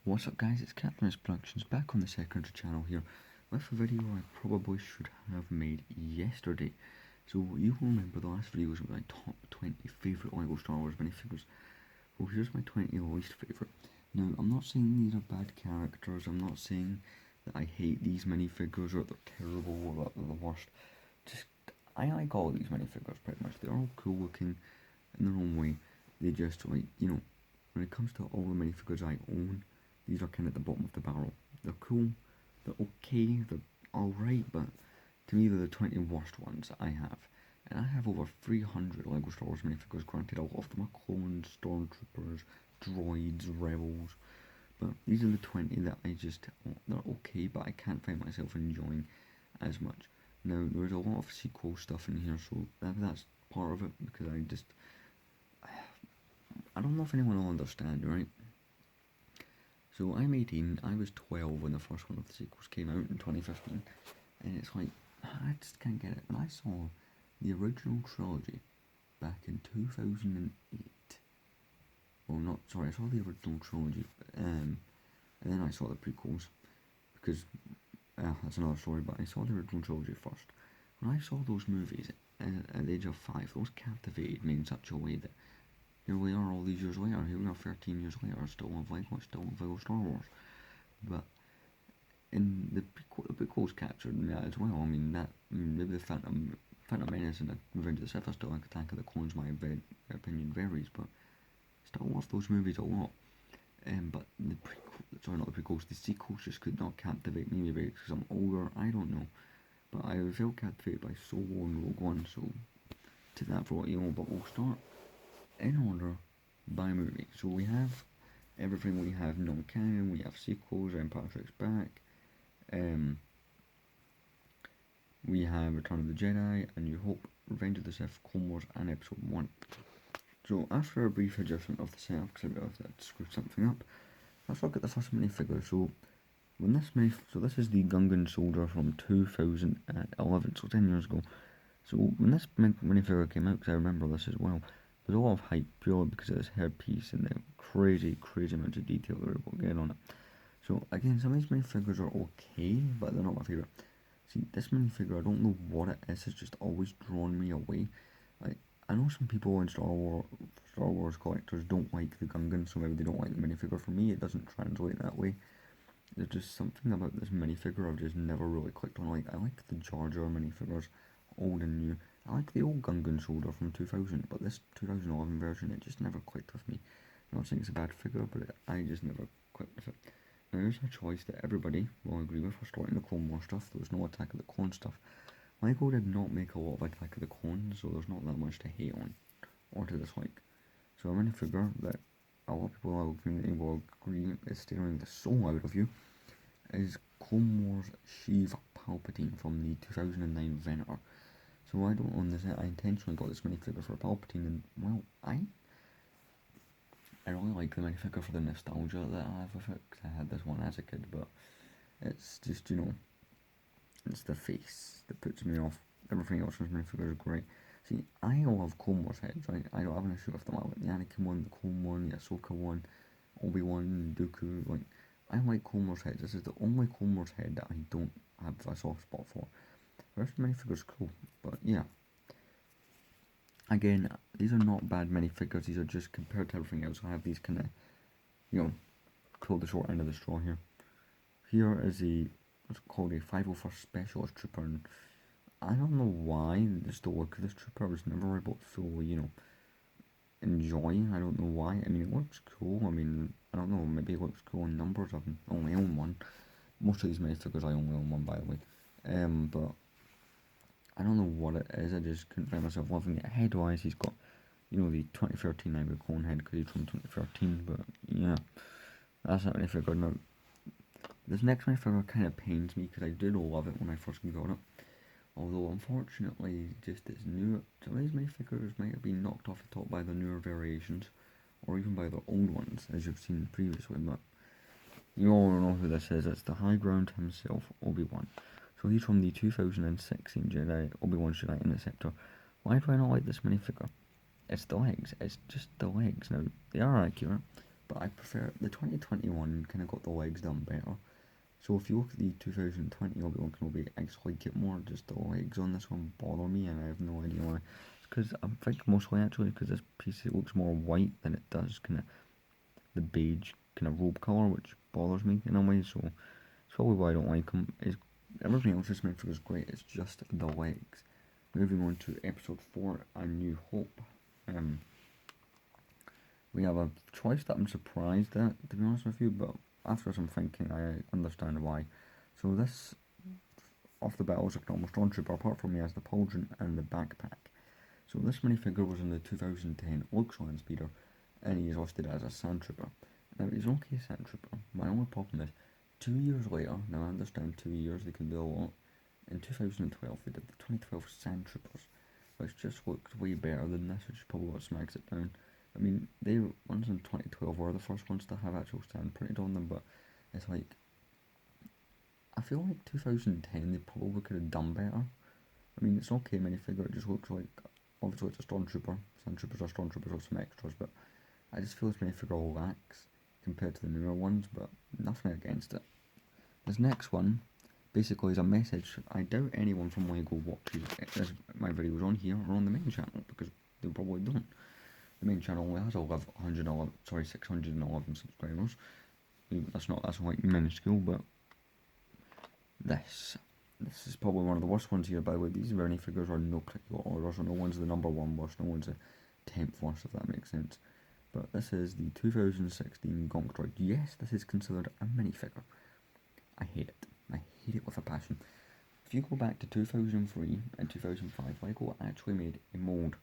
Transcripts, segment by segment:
What's up guys, it's Captain's Productions back on the second channel here with a video I probably should have made yesterday. So you will remember the last video was my top 20 favourite LEGO Star Wars minifigures. Well, here's my 20 least favourite. Now, I'm not saying these are bad characters, I'm not saying that I hate these minifigures or they're terrible or that they're the worst. Just, I like all of these minifigures pretty much. They're all cool looking in their own way. They just, like, you know, when it comes to all the minifigures I own, these are kind of at the bottom of the barrel. They're cool, they're okay, they're alright, but to me they're the 20 worst ones I have. And I have over 300 LEGO Star Wars minifigures, granted a lot of them are clones, stormtroopers, droids, rebels. But these are the 20 that I just, they're okay, but I can't find myself enjoying as much. Now, there's a lot of sequel stuff in here, so that's part of it, because I don't know if anyone will understand, right? So I'm 18, I was 12 when the first one of the sequels came out in 2015, and it's like, I just can't get it. And I saw the original trilogy back in 2008. Well, not, sorry, I saw the original trilogy, and then I saw the prequels, because, that's another story, but I saw the original trilogy first. When I saw those movies at the age of 5, those captivated me in such a way that here we are all these years later, here we are 13 years later, still love Lego Star Wars. But in the prequels captured me as well. I mean, maybe the Phantom Menace and the Revenge of the Sith are still like Attack of the Clones, my opinion varies, but still love those movies a lot. But not the prequels, the sequels just could not captivate me, maybe because I'm older, I don't know. But I felt captivated by Solo and Rogue One, so take that for what you know, but we'll start in order by movie. So we have everything. We have non-canon, we have sequels, Empire Strikes Back, we have Return of the Jedi, A New Hope, Revenge of the Sith, Clone Wars, and Episode 1. So after a brief adjustment of the setup, because I realised that I screwed something up, let's look at the first minifigure. So this is the Gungan Soldier from 2011, so 10 years ago. So when this minifigure came out, because I remember this as well, there's a lot of hype purely because of this headpiece and the crazy amounts of detail they're able to get on it. So again, some of these minifigures are okay, but they're not my favourite. See, this minifigure, I don't know what it is, it's just always drawn me away. Like, I know some people in Star Wars collectors don't like the Gungan, so maybe they don't like the minifigure. For me, it doesn't translate that way. There's just something about this minifigure I've just never really clicked on. Like, I like the Jar Jar minifigures, old and new. I like the old Gungan Soldier from 2000, but this 2011 version, it just never clicked with me. I'm not saying it's a bad figure, but I just never clicked with it. Now, here's a choice that everybody will agree with. We're starting the Clone Wars stuff. There was no Attack of the Clones stuff. LEGO did not make a lot of Attack of the Clones, so there's not that much to hate on or to dislike. So a minifigure that a lot of people in the community will agree is staring the soul out of you is Clone Wars Sheev Palpatine from the 2009 Venator. So I don't own this. I intentionally got this minifigure for Palpatine, and well, I really like the minifigure for the nostalgia that I have with it, because I had this one as a kid, but it's just, you know, it's the face that puts me off. Everything else in this minifigure is great. See, I love Clone Wars heads, right? I don't have an issue with them. I like the Anakin one, the Clone one, the Ahsoka one, Obi-Wan, Dooku. Like, I like Clone Wars heads. This is the only Clone Wars head that I don't have a soft spot for. The rest of the minifigure's cool, but yeah. Again, these are not bad minifigures. These are just, compared to everything else, I have these kind of, you know, pull the short end of the straw here. Here is what's called a 501st Specialist Trooper, and I don't know why, just the look of this trooper I was never able to fully, you know, enjoy. I don't know why. I mean, it looks cool. I mean, I don't know, maybe it looks cool in numbers. I've only owned one. Most of these minifigures I only own one, by the way. But I don't know what it is. I just couldn't find myself loving it. Head-wise, he's got, you know, the 2013 Angry Clone head because he's from 2013. But yeah, that's not minifigure. Now, this next minifigure kind of pains me because I did love it when I first got it. Although, unfortunately, just its new, some of these minifigures might have been knocked off the top by the newer variations, or even by the old ones, as you've seen previously. But you all know who this is. It's the High Ground himself, Obi-Wan. So he's from the 2016 Jedi, Obi-Wan's Jedi Interceptor. Why do I not like this minifigure? It's the legs. It's just the legs. Now, they are accurate. but I prefer the 2021 kind of got the legs done better. So if you look at the 2020 Obi-Wan Kenobi, I just like it more. Just the legs on this one bother me, and I have no idea why. It's because I think mostly actually because this piece it looks more white than it does kind of the beige kind of robe colour, which bothers me in a way. So it's probably why I don't like them. Is everything else is meant for is great. It's just the legs. Moving on to episode 4, A New Hope. We have a choice that I'm surprised at, to be honest with you, but after some thinking, I understand why. So this, off the bat, was a normal stormtrooper, apart from he has the pauldron and the backpack. So this minifigure was in the 2010 Luke's Land Speeder, and he is listed as a sandtrooper. Now, he's an okay sandtrooper. My only problem is, 2 years later, now I understand 2 years, they can do a lot. In 2012, they did the 2012 Sandtroopers, which just looks way better than this, which is probably what smacks it down. I mean, they ones in 2012 were the first ones to have actual stand printed on them, but it's like, I feel like 2010 they probably could have done better. I mean, it's okay minifigure, it just looks like, obviously it's a stormtrooper, sandtroopers are stormtroopers with some extras, but I just feel this minifigure lacks compared to the newer ones, but nothing against it. This next one basically is a message. I doubt anyone from LEGO watches my videos on here or on the main channel, because they probably don't. The main channel only has 611 subscribers. That's like minuscule, but this is probably one of the worst ones here, by the way. These minifigures are no particular order, so no one's the number 1 worst, no one's the 10th worst, if that makes sense. But this is the 2016 Gonk Droid. Yes, this is considered a minifigure. I hate it. I hate it with a passion. If you go back to 2003 and 2005, LEGO actually made a mould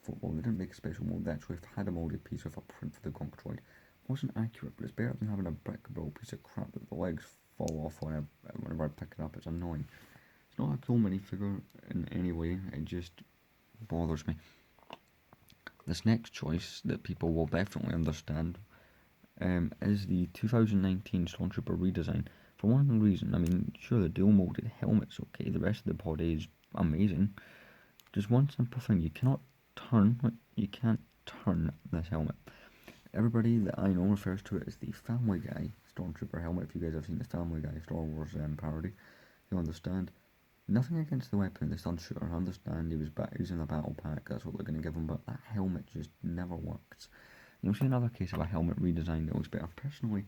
for, well, they didn't make a special mould, they actually had a moulded piece with a print for the Gonk Droid. It wasn't accurate, but it's better than having a brick built piece of crap that the legs fall off whenever I pick it up. It's annoying. It's not a cool minifigure in any way, it just bothers me. This next choice that people will definitely understand is the 2019 Stormtrooper redesign. For one reason, I mean, sure, the dual molded helmet's okay, the rest of the body is amazing. Just one simple thing, you can't turn this helmet. Everybody that I know refers to it as the Family Guy Stormtrooper helmet. If you guys have seen the Family Guy Star Wars parody, you'll understand. Nothing against the weapon, the Sun Shooter. I understand he was in the battle pack, that's what they're going to give him, but that helmet just never works. You'll see another case of a helmet redesign that looks better. Personally,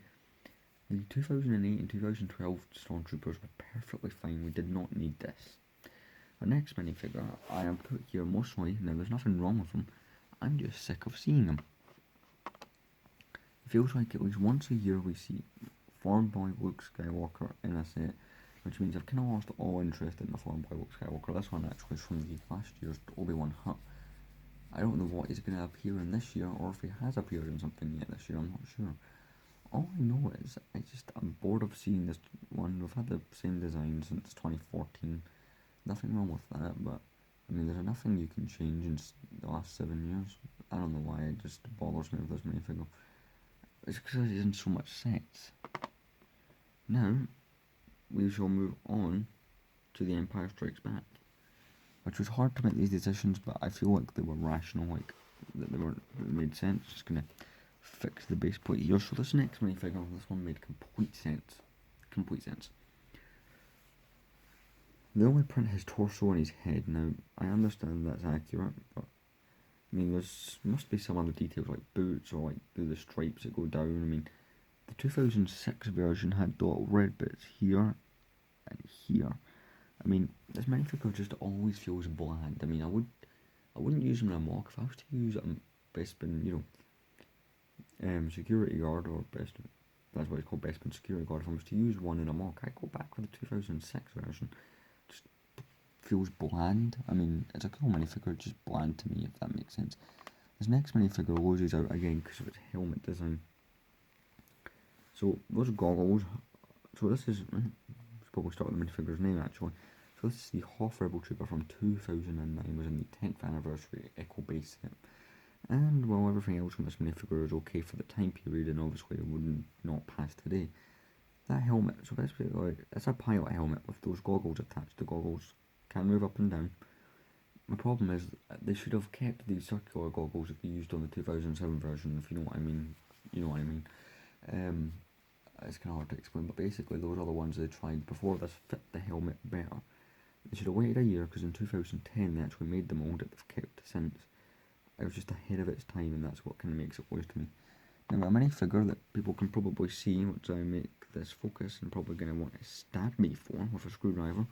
the 2008 and 2012 Stormtroopers were perfectly fine, we did not need this. Our next minifigure I have put here mostly, now there's nothing wrong with them, I'm just sick of seeing them. It feels like at least once a year we see formed by Luke Skywalker in a set, which means I've kind of lost all interest in the formed by Luke Skywalker. This one actually is from the last year's Obi-Wan hut. I don't know what he's going to appear in this year, or if he has appeared in something yet this year, I'm not sure. All I know is I'm bored of seeing this one. We've had the same design since 2014. Nothing wrong with that, but I mean, there's nothing you can change in the last 7 years. I don't know why, it just bothers me with this minifigure. It's because it isn't so much sense. Now, we shall move on to The Empire Strikes Back, which was hard to make these decisions, but I feel like they were rational, like that they made sense. Just gonna fix the base plate here. So this next minifigure, this one made complete sense. Complete sense. They only print his torso and his head. Now, I understand that's accurate, but I mean, must be some other details like boots or like the stripes that go down. I mean, the 2006 version had the little red bits here and here. I mean, this minifigure just always feels bland. I mean, I wouldn't use him in a mock. If I was to use Bespin, security guard, or Bespin, that's what it's called, Bespin security guard. If I was to use one in a mock, I'd go back for the 2006 version. Just feels bland. I mean, it's a cool minifigure, just bland to me, if that makes sense. This next minifigure loses out again because of its helmet design. So those goggles. So this is, let's probably start with the minifigure's name actually. So this is the Hoth Rebel Trooper from 2009. Was in the 10th anniversary Echo Base set. And while everything else from this minifigure is okay for the time period, and obviously it would not pass today, that helmet, so basically it's a pilot helmet with those goggles attached. The goggles can move up and down. My problem is they should have kept these circular goggles that they used on the 2007 version, if you know what I mean. you know what I mean. Um, it's kind of hard to explain, but basically those are the ones they tried before this fit the helmet better. They should have waited a year because in 2010 they actually made the mould that they've kept since. It was just ahead of its time, and that's what kind of makes it worse to me. Now, a minifigure that people can probably see, which I make this focus and probably going to want to stab me for with a screwdriver,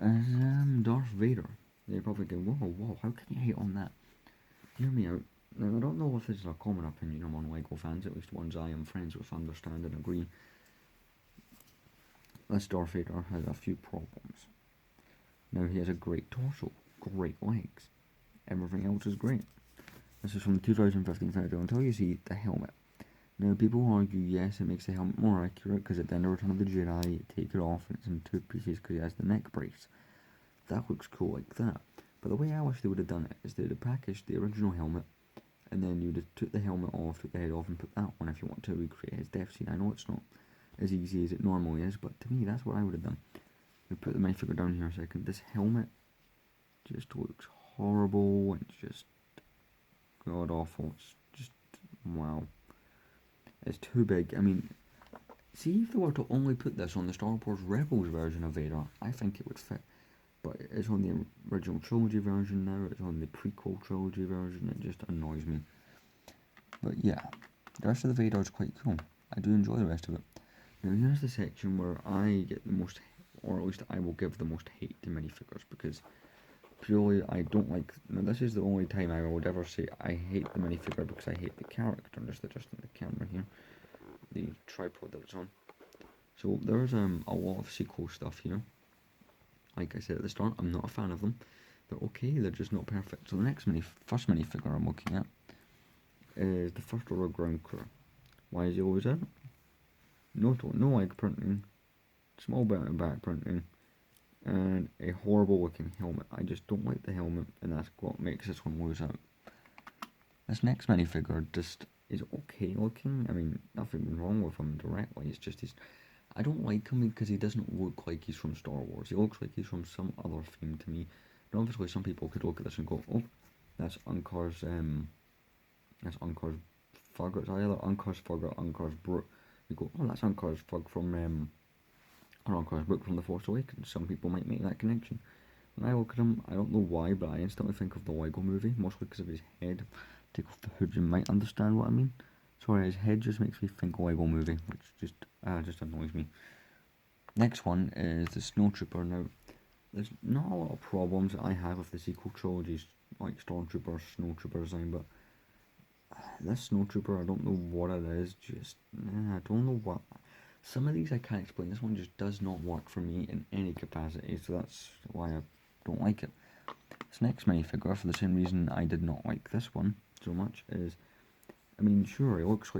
is Darth Vader. They're probably going, whoa, how can you hate on that? Hear me out. Now, I don't know if this is a common opinion among LEGO fans, at least ones I am friends with understand and agree. This Darth Vader has a few problems. Now, he has a great torso, great legs. Everything else is great. This is from the 2015 video until you see the helmet. Now, people argue, yes, it makes the helmet more accurate because at the end of Return of the Jedi, you take it off and it's in two pieces because he has the neck brace. That looks cool like that. But the way I wish they would have done it is they would have packaged the original helmet and then you would have took the helmet off, took the head off and put that on if you want to recreate his death scene. I know it's not as easy as it normally is, but to me, that's what I would have done. We put the minifigure down here a second. This helmet just looks horrible and just god awful. It's just, wow. It's too big. I mean, see if they were to only put this on the Star Wars Rebels version of Vader, I think it would fit. But it's on the original trilogy version now, it's on the prequel trilogy version, it just annoys me. But yeah, the rest of the Vader is quite cool. I do enjoy the rest of it. Now here's the section where I get the most, or at least I will give the most hate to minifigures, because purely I don't like, now this is the only time I would ever say I hate the minifigure because I hate the character, just adjusting the camera here, the tripod that it's on. So there's a lot of sequel stuff here. Like I said at the start, I'm not a fan of them. They're okay, they're just not perfect. So the first minifigure I'm looking at is the First Order Ground Crew. Why is he always in? No leg printing, small bit of back printing, and a horrible looking helmet. I just don't like the helmet, and that's what makes this one lose out. This next minifigure just is okay looking. I mean, nothing wrong with him directly, it's just I don't like him because he doesn't look like he's from Star Wars. He looks like he's from some other theme to me. And obviously some people could look at this and go, oh, that's Unkar's Fug. It's either Unkar's Fug or Unkar's Brook. You go, oh, that's Unkar's Fug from, or Unkar's Brook from The Force Awakens. Some people might make that connection. When I look at him, I don't know why, but I instantly think of the Lego movie, mostly because of his head. Take off the hood, you might understand what I mean. Sorry, his head just makes me think Lego movie, which just annoys me. Next one is the Snowtrooper. Now, there's not a lot of problems that I have with the sequel trilogies, like Stormtrooper, Snowtrooper design, but this Snowtrooper, I don't know what it is, I don't know what. Some of these I can't explain. This one just does not work for me in any capacity, so that's why I don't like it. This next minifigure, for the same reason I did not like this one so much, is, I mean, sure, it looks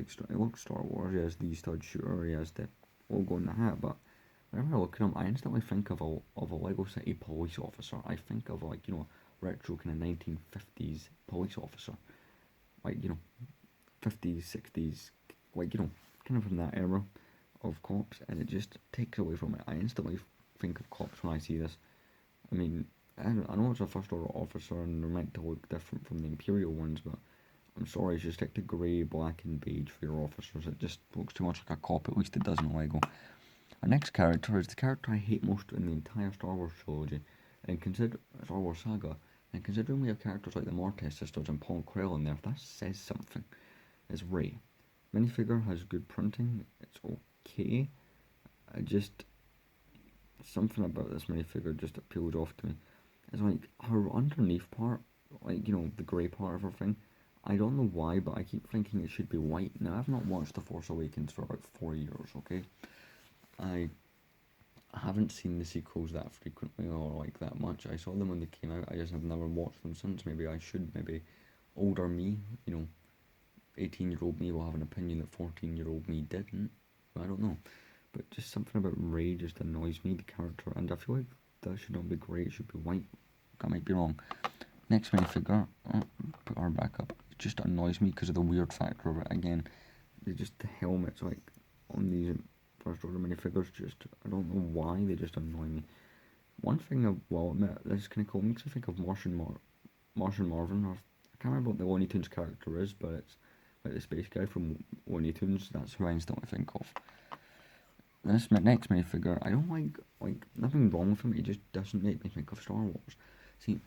Star Wars. He has the stud shooter, he has the logo in the hat, but whenever I look at him, I instantly think of a Lego City police officer. I think of, like, retro kind of 1950s police officer, like, 50s, 60s, like, kind of from that era of cops, and it just takes away from it. I instantly think of cops when I see this. I mean, I know it's a first order officer and they're meant to look different from the Imperial ones, but I'm sorry, just stick to grey, black and beige for your officers. It just looks too much like a cop, at least it does in Lego. Our next character is the character I hate most in the entire Star Wars trilogy, and Star Wars saga, and considering we have characters like the Mortis sisters and Paul Krell in there, that says something. It's Rey. Minifigure has good printing, it's okay. Something about this minifigure just appeals off to me. It's like her underneath part, like, the grey part of her thing. I don't know why, but I keep thinking it should be white. Now, I've not watched The Force Awakens for about 4 years, okay? I haven't seen the sequels that frequently or like that much. I saw them when they came out, I just have never watched them since. Maybe I should, maybe older me, 18-year-old me will have an opinion that 14-year-old me didn't. I don't know. But just something about Rey just annoys me, the character, and I feel like that should not be grey, it should be white. I might be wrong. Next minifigure, put her back up. It just annoys me because of the weird factor of it. Again, just the helmets, like, on these First Order minifigures, I don't know why, they just annoy me. One thing I will admit, this is kind of cool, makes me think of Martian Marvin, or I can't remember what the Looney Tunes character is, but it's like the space guy from Looney Tunes. That's who I instantly think of. This next minifigure, I don't like nothing wrong with him. He just doesn't make me think of Star Wars. See,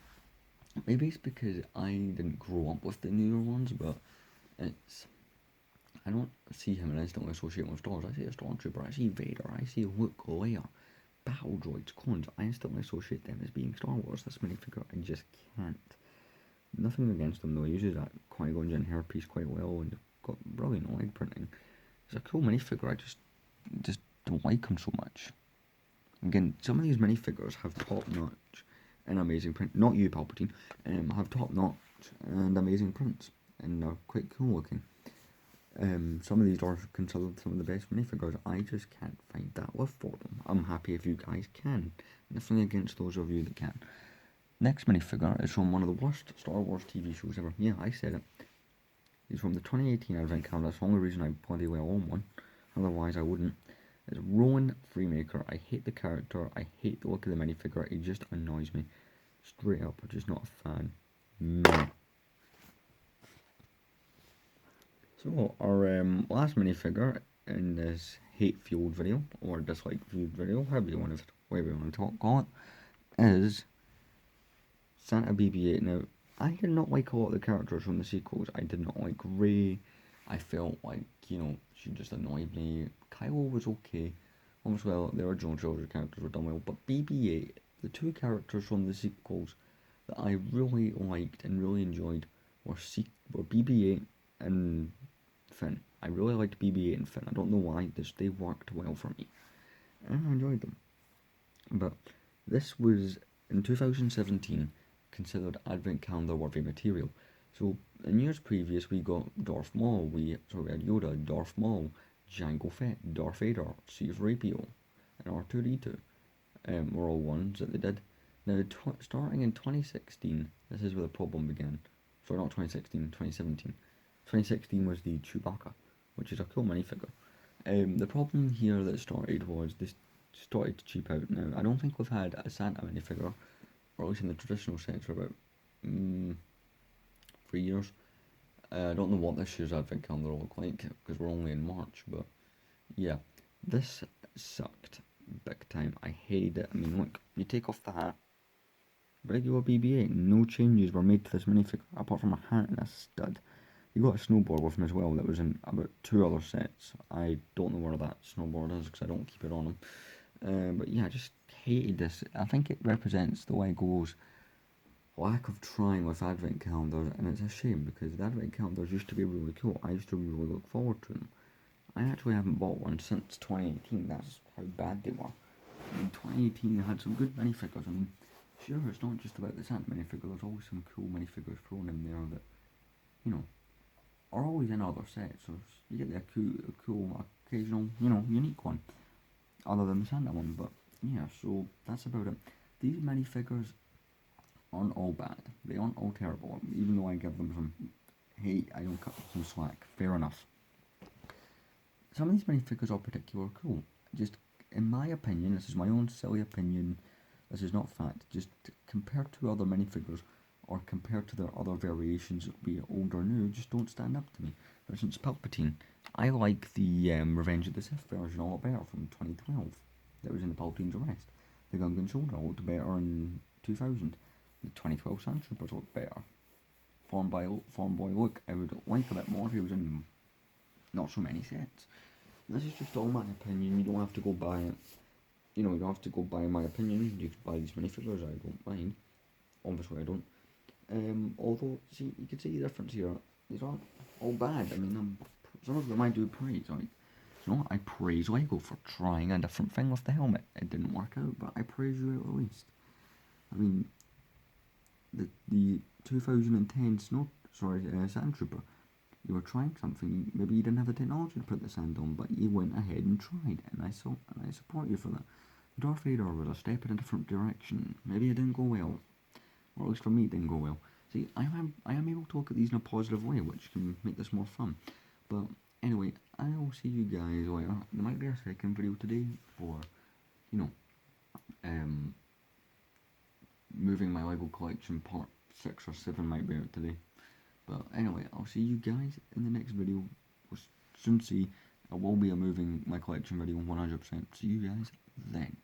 maybe it's because I didn't grow up with the newer ones, but I don't see him and instantly associate with Star Wars. I see a Stormtrooper, I see Vader, I see Luke, Leia, battle droids, clones. I instantly associate them as being Star Wars. This minifigure, I just can't. Nothing against him though. He uses that Qui-Gon Jinn hairpiece quite well and got brilliant leg printing. He's a cool minifigure. I just don't like him so much. Again, some of these minifigures have top notch and amazing print. Not you, Palpatine. Have top notch and amazing prints, and they're quite cool looking. Some of these are considered some of the best minifigures. I just can't find that love for them. I'm happy if you guys can. Nothing against those of you that can. Next minifigure is from one of the worst Star Wars TV shows ever. Yeah, I said it. He's from the 2018 Advent Calendar. That's the only reason I bloody well own one. Otherwise, I wouldn't. It's Rowan Freemaker. I hate the character. I hate the look of the minifigure. It just annoys me. Straight up, I'm just not a fan. No. So, our last minifigure in this hate-fueled video, or dislike-fueled video, however you want to call it, is Santa BB-8. Now, I did not like a lot of the characters from the sequels. I did not like Rey. I felt like, she just annoyed me. Kylo was okay. Obviously, the original trilogy characters were done well, but BB-8, the two characters from the sequels that I really liked and really enjoyed were BB-8 and Finn. I really liked BB-8 and Finn. I don't know why, they worked well for me. And I enjoyed them. But this was, in 2017, considered Advent Calendar worthy material. So, in years previous, we got Darth Maul, we had Yoda, Darth Maul, Jango Fett, Darth Vader, C-3PO, and R2-D2. Were all ones that they did. Now, starting in 2016, this is where the problem began. Sorry, not 2016, 2017. 2016 was the Chewbacca, which is a cool minifigure. The problem here that started was this started to cheap out. Now, I don't think we've had a Santa minifigure, or at least in the traditional sense, for about 3 years. I don't know what this year's Advent Calendar will look like, because we're only in March, but yeah, this sucked big time. I hated it. I mean, look, you take off the hat, regular BB-8, no changes were made to this minifigure, apart from a hat and a stud. You got a snowboard with him as well that was in about 2 other sets. I don't know where that snowboard is, because I don't keep it on him. But yeah, I just hated this. I think it represents the Lego's lack of trying with Advent calendars, and it's a shame because the Advent calendars used to be really cool. I used to really look forward to them. I actually haven't bought one since 2018. That's how bad they were. In 2018, they had some good minifigures. I mean, sure, it's not just about the Santa minifigure. There's always some cool minifigures thrown in there that, are always in other sets. So you get a cool, occasional, unique one, other than the Santa one. But yeah, so that's about it. These minifigures aren't all bad. They aren't all terrible. Even though I give them some hate, I don't cut them some slack. Fair enough. Some of these minifigures are particularly cool. Just, in my opinion, this is my own silly opinion, this is not fact, just compared to other minifigures, or compared to their other variations, be it old or new, just don't stand up to me. For instance, Palpatine. I like the Revenge of the Sith version a lot better from 2012. That was in the Palpatine's Arrest. The Gungan Soldier looked better in 2000. The 2012 Sandtroopers looked better. Farm Boy Luke, I would like a bit more if he was in not so many sets. This is just all my opinion. You don't have to go by it. You don't have to go by my opinion. You can buy these minifigures, I don't mind. Obviously I don't. Although, see, you can see the difference here. These aren't all bad. I mean, some of them I do praise. I praise Lego for trying a different thing with the helmet. It didn't work out, but I praise you at least. I mean, the 2010 Sandtrooper, you were trying something. Maybe you didn't have the technology to put the sand on, but you went ahead and tried, and I support you for that. Darth Vader was a step in a different direction. Maybe it didn't go well, or at least for me, it didn't go well. See, I am able to look at these in a positive way, which can make this more fun. But anyway, I will see you guys later. There might be a second video today for, moving my Lego collection part 6 or 7 might be out today. But anyway, I'll see you guys in the next video. We'll soon see. I will be moving my collection video 100%. See you guys then.